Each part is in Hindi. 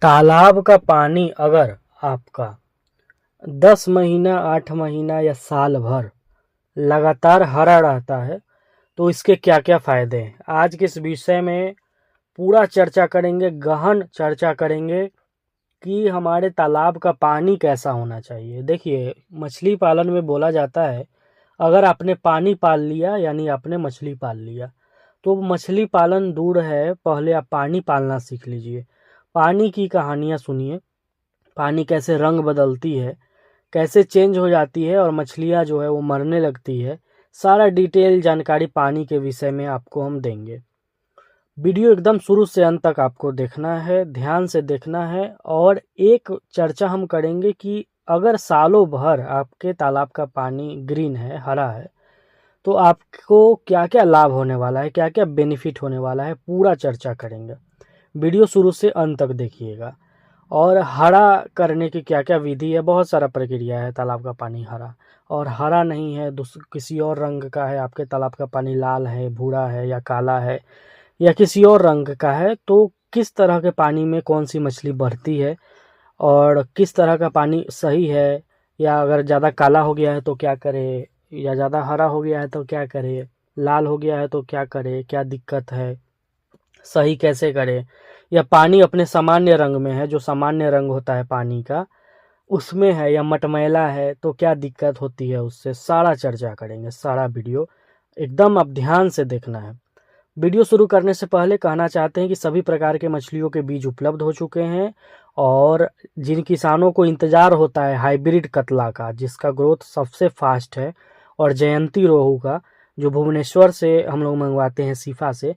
तालाब का पानी अगर आपका 10 महीना 8 महीना या साल भर लगातार हरा रहता है तो इसके क्या क्या फायदे हैं, आज के इस विषय में पूरा चर्चा करेंगे, गहन चर्चा करेंगे कि हमारे तालाब का पानी कैसा होना चाहिए। देखिए, मछली पालन में बोला जाता है अगर आपने पानी पाल लिया यानी आपने मछली पाल लिया, तो मछली पालन दूर है, पहले आप पानी पालना सीख लीजिए। पानी की कहानियाँ सुनिए, पानी कैसे रंग बदलती है, कैसे चेंज हो जाती है और मछलियाँ जो है वो मरने लगती है। सारा डिटेल जानकारी पानी के विषय में आपको हम देंगे। वीडियो एकदम शुरू से अंत तक आपको देखना है, ध्यान से देखना है। और एक चर्चा हम करेंगे कि अगर सालों भर आपके तालाब का पानी ग्रीन है, हरा है, तो आपको क्या क्या लाभ होने वाला है, क्या क्या बेनिफिट होने वाला है, पूरा चर्चा करेंगे। वीडियो शुरू से अंत तक देखिएगा। और हरा करने की क्या क्या विधि है, बहुत सारा प्रक्रिया है तालाब का पानी हरा। और हरा नहीं है, किसी और रंग का है, आपके तालाब का पानी लाल है, भूरा है या काला है या किसी और रंग का है, तो किस तरह के पानी में कौन सी मछली बढ़ती है और किस तरह का पानी सही है, या अगर ज़्यादा काला हो गया है तो क्या करे, या ज़्यादा हरा हो गया है तो क्या करे, लाल हो गया है तो क्या करे, क्या दिक्कत है, सही कैसे करे, या पानी अपने सामान्य रंग में है, जो सामान्य रंग होता है पानी का उसमें है, या मटमैला है तो क्या दिक्कत होती है उससे, सारा चर्चा करेंगे। सारा वीडियो एकदम अब ध्यान से देखना है। वीडियो शुरू करने से पहले कहना चाहते हैं कि सभी प्रकार के मछलियों के बीज उपलब्ध हो चुके हैं और जिन किसानों को इंतज़ार होता है हाइब्रिड कतला का, जिसका ग्रोथ सबसे फास्ट है, और जयंती रोहू का, जो भुवनेश्वर से हम लोग मंगवाते हैं, सीफा से,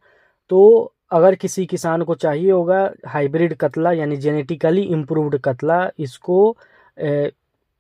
तो अगर किसी किसान को चाहिए होगा हाइब्रिड कतला यानी जेनेटिकली इम्प्रूव्ड कतला, इसको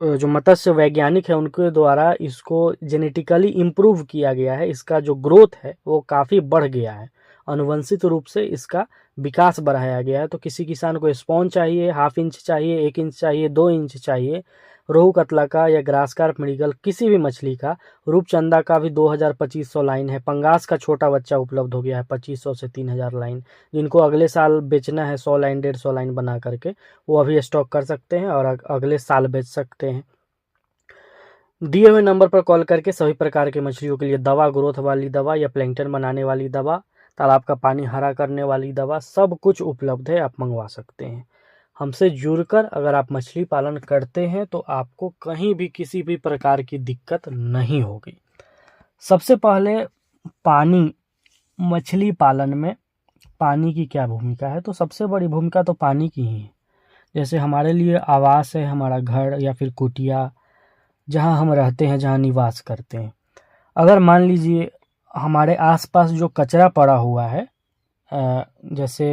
जो मत्स्य वैज्ञानिक है उनके द्वारा इसको जेनेटिकली इम्प्रूव किया गया है, इसका जो ग्रोथ है वो काफ़ी बढ़ गया है, अनुवंशिक रूप से इसका विकास बढ़ाया गया है। तो किसी किसान को स्पॉन चाहिए, 1/2 इंच चाहिए, 1 इंच चाहिए, 2 इंच चाहिए, रोहू कतला का या ग्रास कार्प मृगल किसी भी मछली का, रूपचंदा का भी 2000-2500 लाइन है, पंगास का छोटा बच्चा उपलब्ध हो गया है 2500 से 3000 लाइन। जिनको अगले साल बेचना है 100 लाइन 150 लाइन बना करके, वो अभी स्टॉक कर सकते हैं और अगले साल बेच सकते हैं। दिए हुए नंबर पर कॉल करके सभी प्रकार के मछलियों के लिए दवा, ग्रोथ वाली दवा या प्लैंकटन बनाने वाली दवा, तालाब का पानी हरा करने वाली दवा, सब कुछ उपलब्ध है, आप मंगवा सकते हैं। हमसे जुड़कर अगर आप मछली पालन करते हैं तो आपको कहीं भी किसी भी प्रकार की दिक्कत नहीं होगी। सबसे पहले पानी, मछली पालन में पानी की क्या भूमिका है, तो सबसे बड़ी भूमिका तो पानी की ही है। जैसे हमारे लिए आवास है हमारा घर या फिर कुटिया, जहाँ हम रहते हैं, जहाँ निवास करते हैं। अगर मान लीजिए हमारे आसपास जो कचरा पड़ा हुआ है, जैसे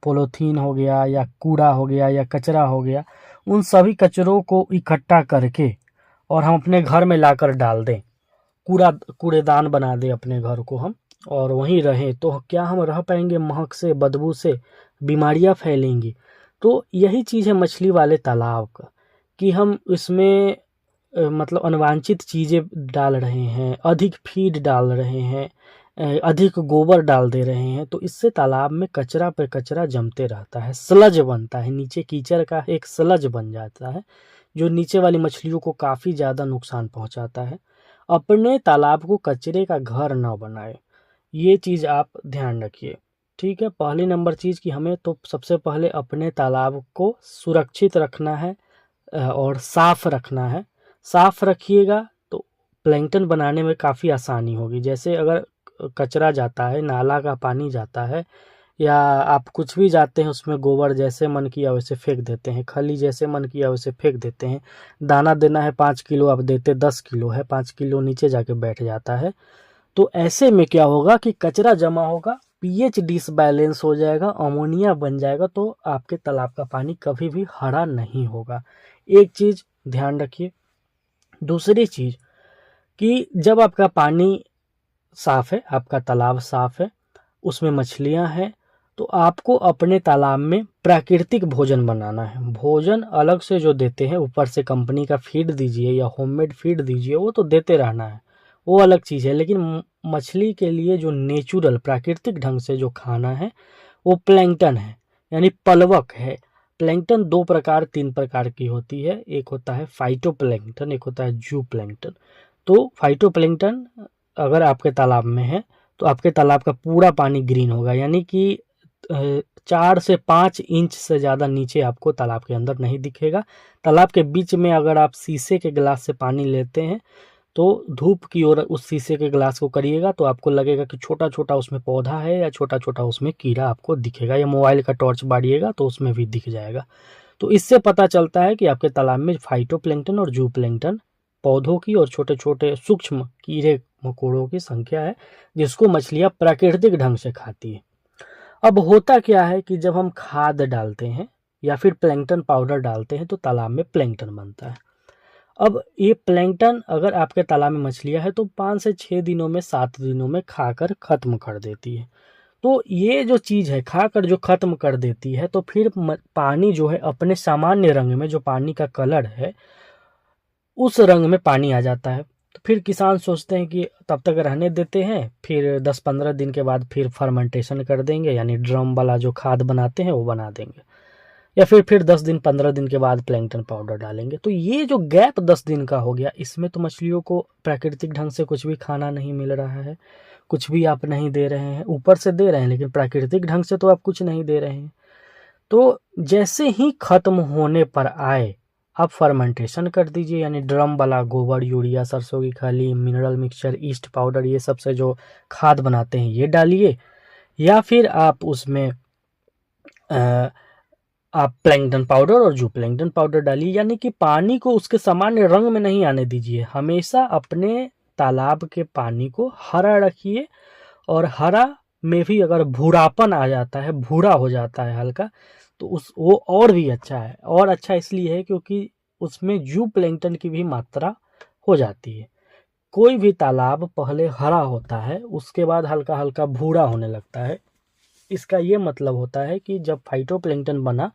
पॉलीथीन हो गया या कूड़ा हो गया या कचरा हो गया, उन सभी कचरों को इकट्ठा करके और हम अपने घर में लाकर डाल दें, कूड़ेदान बना दें अपने घर को हम, और वहीं रहें, तो क्या हम रह पाएंगे? महक से, बदबू से बीमारियां फैलेंगी। तो यही चीज़ है मछली वाले तालाब का, कि हम इसमें मतलब अनवांछित चीज़ें डाल रहे हैं, अधिक फीड डाल रहे हैं, अधिक गोबर डाल दे रहे हैं, तो इससे तालाब में कचरा पे कचरा जमते रहता है, स्लज बनता है, नीचे कीचड़ का एक स्लज बन जाता है, जो नीचे वाली मछलियों को काफ़ी ज़्यादा नुकसान पहुंचाता है। अपने तालाब को कचरे का घर न बनाए, ये चीज़ आप ध्यान रखिए, ठीक है। पहली नंबर चीज़ कि हमें तो सबसे पहले अपने तालाब को सुरक्षित रखना है और साफ रखना है। साफ रखिएगा तो प्लैंकटन बनाने में काफ़ी आसानी होगी। जैसे अगर कचरा जाता है, नाला का पानी जाता है, या आप कुछ भी जाते हैं उसमें गोबर जैसे मन किया वैसे फेंक देते हैं, खली जैसे मन किया वैसे फेंक देते हैं, दाना देना है 5 किलो, आप देते 10 किलो है, 5 किलो नीचे जाके बैठ जाता है। तो ऐसे में क्या होगा कि कचरा जमा होगा, पीएच डिसबैलेंस हो जाएगा, अमोनिया बन जाएगा, तो आपके तालाब का पानी कभी भी हरा नहीं होगा। एक चीज़ ध्यान रखिए। दूसरी चीज़ कि जब आपका पानी साफ़ है, आपका तालाब साफ़ है, उसमें मछलियां हैं, तो आपको अपने तालाब में प्राकृतिक भोजन बनाना है। भोजन अलग से जो देते हैं, ऊपर से कंपनी का फीड दीजिए या होममेड फीड दीजिए, वो तो देते रहना है, वो अलग चीज़ है। लेकिन मछली के लिए जो नेचुरल प्राकृतिक ढंग से जो खाना है वो प्लैंकटन है, यानी पलवक है। प्लैंकटन 2 प्रकार 3 प्रकार की होती है, एक होता है फाइटोप्लैंकटन, एक होता है जूप्लैंकटन। तो फाइटोप्लैंकटन अगर आपके तालाब में है तो आपके तालाब का पूरा पानी ग्रीन होगा, यानी कि 4 से 5 इंच से ज़्यादा नीचे आपको तालाब के अंदर नहीं दिखेगा। तालाब के बीच में अगर आप शीशे के गिलास से पानी लेते हैं तो धूप की ओर उस शीशे के गिलास को करिएगा तो आपको लगेगा कि छोटा छोटा उसमें पौधा है या छोटा छोटा उसमें कीड़ा आपको दिखेगा, या मोबाइल का टॉर्च बारिएगा तो उसमें भी दिख जाएगा। तो इससे पता चलता है कि आपके तालाब में फाइटोप्लैंकटन और जूप्लैंकटन पौधों की और छोटे छोटे सूक्ष्म कीड़े मकोड़ों की संख्या है, जिसको मछलियाँ प्राकृतिक ढंग से खाती है। अब होता क्या है कि जब हम खाद डालते हैं या फिर प्लैंकटन पाउडर डालते हैं तो तालाब में प्लैंकटन बनता है। अब ये प्लैंकटन अगर आपके तालाब में मछलियाँ है तो 5 से 6 दिनों में 7 दिनों में खाकर खत्म कर देती है। तो ये जो चीज़ है खाकर जो खत्म कर देती है तो फिर पानी जो है अपने सामान्य रंग में, जो पानी का कलर है उस रंग में पानी आ जाता है। तो फिर किसान सोचते हैं कि तब तक रहने देते हैं, फिर 10-15 दिन के बाद फिर फर्मेंटेशन कर देंगे, यानी ड्रम वाला जो खाद बनाते हैं वो बना देंगे, या फिर 10 दिन 15 दिन के बाद प्लैंकटन पाउडर डालेंगे। तो ये जो गैप 10 दिन का हो गया, इसमें तो मछलियों को प्राकृतिक ढंग से कुछ भी खाना नहीं मिल रहा है, कुछ भी आप नहीं दे रहे हैं, ऊपर से दे रहे हैं लेकिन प्राकृतिक ढंग से तो आप कुछ नहीं दे रहे हैं। तो जैसे ही खत्म होने पर आए आप फर्मेंटेशन कर दीजिए, यानी ड्रम वाला गोबर, यूरिया, सरसों की खली, मिनरल मिक्सचर, ईस्ट पाउडर, ये सब से जो खाद बनाते हैं ये डालिए, या फिर आप उसमें आप प्लैंकटन पाउडर और जूप्लैंकटन पाउडर डालिए, यानी कि पानी को उसके सामान्य रंग में नहीं आने दीजिए। हमेशा अपने तालाब के पानी को हरा रखिए, और हरा में भी अगर भूरापन आ जाता है, भूरा हो जाता है हल्का, तो वो और भी अच्छा है। और अच्छा इसलिए है क्योंकि उसमें जूप्लैंकटन की भी मात्रा हो जाती है। कोई भी तालाब पहले हरा होता है, उसके बाद हल्का हल्का भूरा होने लगता है। इसका ये मतलब होता है कि जब फाइटोप्लैंकटन बना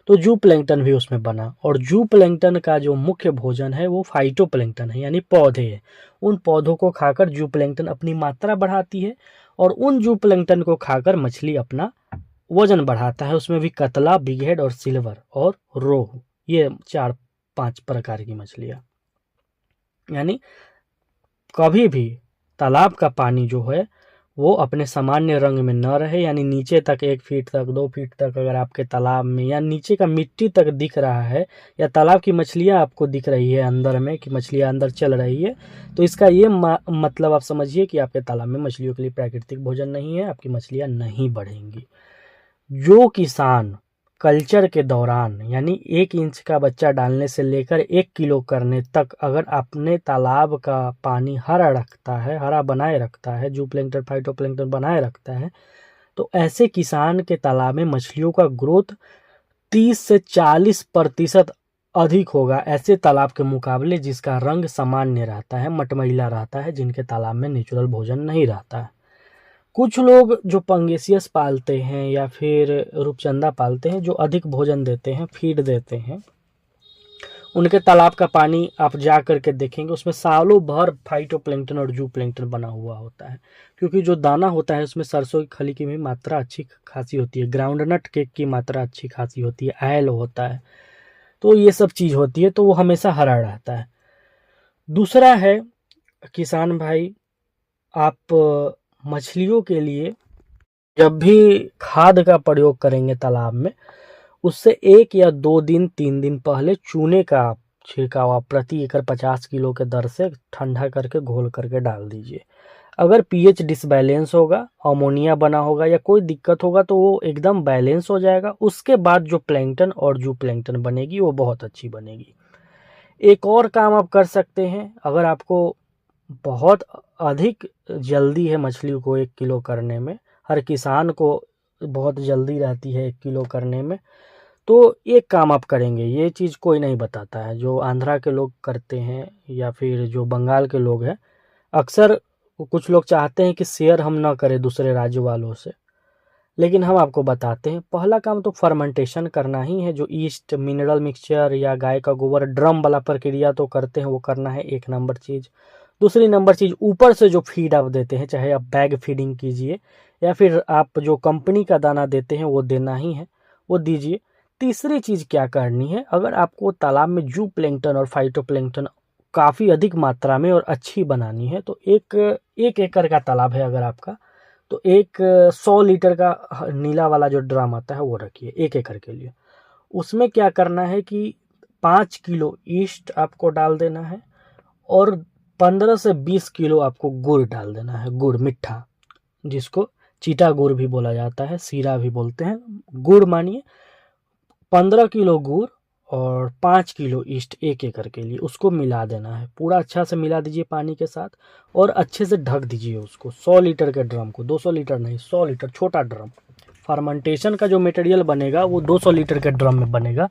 तो जूप्लैंकटन भी उसमें बना, और जूप्लैंकटन का जो मुख्य भोजन है वो फाइटोप्लैंकटन है, यानी पौधे हैं। उन पौधों को खाकर जूप्लैंकटन अपनी मात्रा बढ़ाती है, और उन जूप्लैंकटन को खाकर मछली अपना वजन बढ़ाता है। उसमें भी कतला, बिगहेड और सिल्वर और रोहू, ये 4-5 प्रकार की मछलियाँ। यानी कभी भी तालाब का पानी जो है वो अपने सामान्य रंग में न रहे, यानी नीचे तक 1 फीट तक 2 फीट तक अगर आपके तालाब में या नीचे का मिट्टी तक दिख रहा है, या तालाब की मछलियां आपको दिख रही है अंदर में कि मछलियां अंदर चल रही है, तो इसका ये मतलब आप समझिए कि आपके तालाब में मछलियों के लिए प्राकृतिक भोजन नहीं है, आपकी मछलियां नहीं बढ़ेंगी। जो किसान कल्चर के दौरान, यानी 1 इंच का बच्चा डालने से लेकर 1 किलो करने तक अगर अपने तालाब का पानी हरा रखता है, हरा बनाए रखता है, जूप्लैंकटन फाइटोप्लैंकटन बनाए रखता है, तो ऐसे किसान के तालाब में मछलियों का ग्रोथ 30 से 40% अधिक होगा, ऐसे तालाब के मुकाबले जिसका रंग सामान्य रहता है, मटमैला रहता है, जिनके तालाब में नेचुरल भोजन नहीं रहता है। कुछ लोग जो पंगेसियस पालते हैं या फिर रूपचंदा पालते हैं, जो अधिक भोजन देते हैं, फीड देते हैं, उनके तालाब का पानी आप जा करके देखेंगे उसमें सालों भर फाइटोप्लैंकटन और जूप्लैंकटन बना हुआ होता है, क्योंकि जो दाना होता है उसमें सरसों की खली की भी मात्रा अच्छी खासी होती है, ग्राउंडनट केक की मात्रा अच्छी खासी होती है, आयल होता है, तो ये सब चीज़ होती है, तो वो हमेशा हरा रहता है। दूसरा है किसान भाई, आप मछलियों के लिए जब भी खाद का प्रयोग करेंगे तालाब में, उससे 1 या 2 दिन 3 दिन पहले चूने का छिड़काव आप प्रति एकड़ 50 किलो के दर से ठंडा करके घोल करके डाल दीजिए। अगर पीएच डिसबैलेंस होगा, अमोनिया बना होगा या कोई दिक्कत होगा तो वो एकदम बैलेंस हो जाएगा। उसके बाद जो प्लैंकटन और जूप्लैंकटन बनेगी वो बहुत अच्छी बनेगी। एक और काम आप कर सकते हैं, अगर आपको बहुत अधिक जल्दी है मछली को 1 किलो करने में, हर किसान को बहुत जल्दी रहती है 1 किलो करने में, तो एक काम आप करेंगे, ये चीज़ कोई नहीं बताता है, जो आंध्रा के लोग करते हैं या फिर जो बंगाल के लोग हैं, अक्सर कुछ लोग चाहते हैं कि शेयर हम ना करें दूसरे राज्य वालों से, लेकिन हम आपको बताते हैं। पहला काम तो फर्मेंटेशन करना ही है, जो ईस्ट, मिनरल मिक्सचर या गाय का गोबर, ड्रम वाला प्रक्रिया तो करते हैं, वो करना है 1 नंबर चीज़। दूसरी नंबर चीज़, ऊपर से जो फीड आप देते हैं, चाहे आप बैग फीडिंग कीजिए या फिर आप जो कंपनी का दाना देते हैं वो देना ही है, वो दीजिए, तीसरी चीज़ क्या करनी है, अगर आपको तालाब में जू प्लैंकटन और फाइटोप्लैंकटन काफ़ी अधिक मात्रा में और अच्छी बनानी है, तो एक एकड़ का तालाब है अगर आपका, तो 100 लीटर का नीला वाला जो ड्रम आता है वो रखिए 1 एकड़ के लिए। उसमें क्या करना है कि 5 किलो ईस्ट आपको डाल देना है और 15 से 20 किलो आपको गुड़ डाल देना है, गुड़ मीठा, जिसको चीटा गुड़ भी बोला जाता है, सीरा भी बोलते हैं। गुड़ मानिए 15 किलो गुड़ और 5 किलो ईस्ट 1 एकड़ के लिए, उसको मिला देना है। पूरा अच्छा से मिला दीजिए पानी के साथ और अच्छे से ढक दीजिए उसको। 100 लीटर के ड्रम को, 200 लीटर नहीं, 100 लीटर छोटा ड्रम। फर्मेंटेशन का जो मटेरियल बनेगा वो 200 लीटर के ड्रम में बनेगा,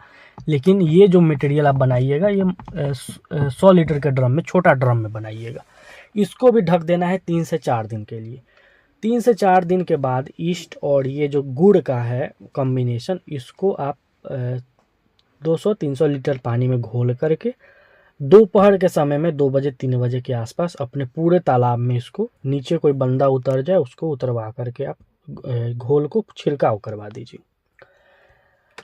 लेकिन ये जो मटेरियल आप बनाइएगा ये 100 लीटर के ड्रम में, छोटा ड्रम में बनाइएगा। इसको भी ढक देना है 3 से 4 दिन के लिए। 3 से 4 दिन के बाद ईस्ट और ये जो गुड़ का है कॉम्बिनेशन, इसको आप 200-300 लीटर पानी में घोल करके दोपहर के समय में 2 बजे 3 बजे के आसपास अपने पूरे तालाब में इसको, नीचे कोई बंदा उतर जाए उसको उतरवा करके आप घोल को छिड़काव करवा दीजिए।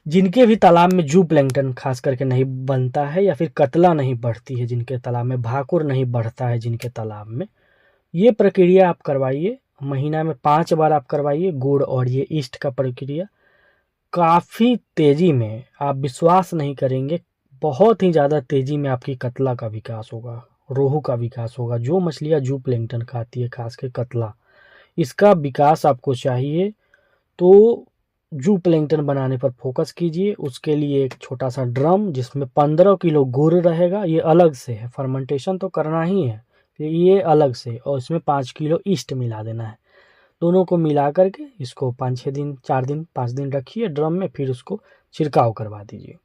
जिनके भी तालाब में जू प्लैंकटन खास करके नहीं बनता है या फिर कतला नहीं बढ़ती है, जिनके तालाब में भाकुर नहीं बढ़ता है, जिनके तालाब में, ये प्रक्रिया आप करवाइए। महीना में 5 बार आप करवाइए गुड़ और ये ईस्ट का प्रक्रिया। काफ़ी तेज़ी में, आप विश्वास नहीं करेंगे, बहुत ही ज़्यादा तेज़ी में आपकी कतला का विकास होगा, रोहू का विकास होगा। जो मछलियाँ जू प्लैंकटन खाती है, खास कर कतला, इसका विकास आपको चाहिए तो जू प्लैंकटन बनाने पर फोकस कीजिए। उसके लिए एक छोटा सा ड्रम जिसमें 15 किलो गुड़ रहेगा, ये अलग से है, फर्मेंटेशन तो करना ही है, ये अलग से, और इसमें 5 किलो ईस्ट मिला देना है। दोनों को मिला करके इसको 5-6 दिन, 4 दिन, 5 दिन रखिए ड्रम में, फिर उसको छिड़काव करवा दीजिए।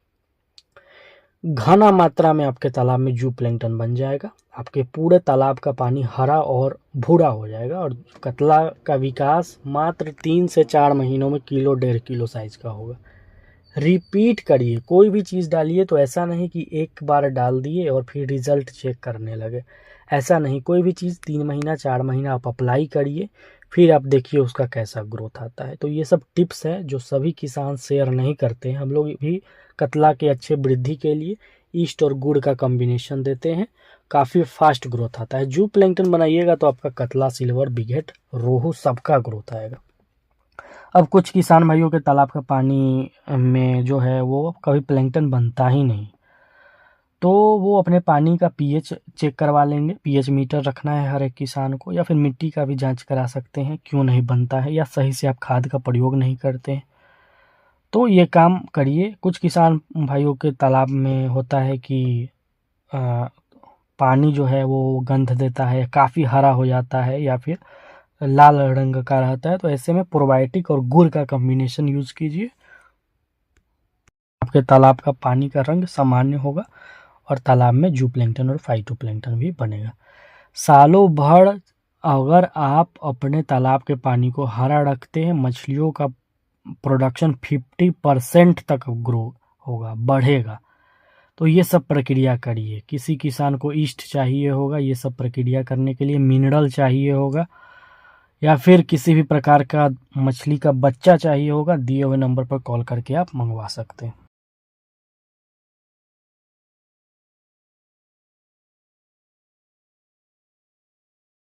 घना मात्रा में आपके तालाब में जू प्लैंकटन बन जाएगा, आपके पूरे तालाब का पानी हरा और भूरा हो जाएगा और कतला का विकास मात्र 3 से 4 महीनों में किलो 1.5 किलो साइज का होगा। रिपीट करिए, कोई भी चीज़ डालिए तो ऐसा नहीं कि एक बार डाल दिए और फिर रिजल्ट चेक करने लगे, ऐसा नहीं। कोई भी चीज़ 3 महीना 4 महीना आप अप्लाई करिए, फिर आप देखिए उसका कैसा ग्रोथ आता है। तो ये सब टिप्स है जो सभी किसान शेयर नहीं करते हैं। हम लोग भी कतला के अच्छे वृद्धि के लिए ईस्ट और गुड़ का कॉम्बिनेशन देते हैं, काफ़ी फास्ट ग्रोथ आता है। जू प्लैंकटन बनाइएगा तो आपका कतला, सिल्वर, बिघट, रोहू सबका ग्रोथ आएगा। अब कुछ किसान भाइयों के तालाब का पानी में जो है वो कभी प्लैंकटन बनता ही नहीं, तो वो अपने पानी का पीएच चेक करवा लेंगे। पीएच मीटर रखना है हर एक किसान को, या फिर मिट्टी का भी जांच करा सकते हैं क्यों नहीं बनता है, या सही से आप खाद का प्रयोग नहीं करते हैं, तो ये काम करिए। कुछ किसान भाइयों के तालाब में होता है कि पानी जो है वो गंध देता है, काफ़ी हरा हो जाता है या फिर लाल रंग का रहता है, तो ऐसे में प्रोबायोटिक और गुड़ का कॉम्बिनेशन यूज़ कीजिए। आपके तालाब का पानी का रंग सामान्य होगा और तालाब में जू प्लैंकटन और फाइटोप्लैंकटन भी बनेगा। सालों भर अगर आप अपने तालाब के पानी को हरा रखते हैं, मछलियों का प्रोडक्शन 50% तक ग्रो होगा, बढ़ेगा। तो ये सब प्रक्रिया करिए। किसी किसान को ईस्ट चाहिए होगा ये सब प्रक्रिया करने के लिए, मिनरल चाहिए होगा, या फिर किसी भी प्रकार का मछली का बच्चा चाहिए होगा, दिए हुए नंबर पर कॉल करके आप मंगवा सकते हैं।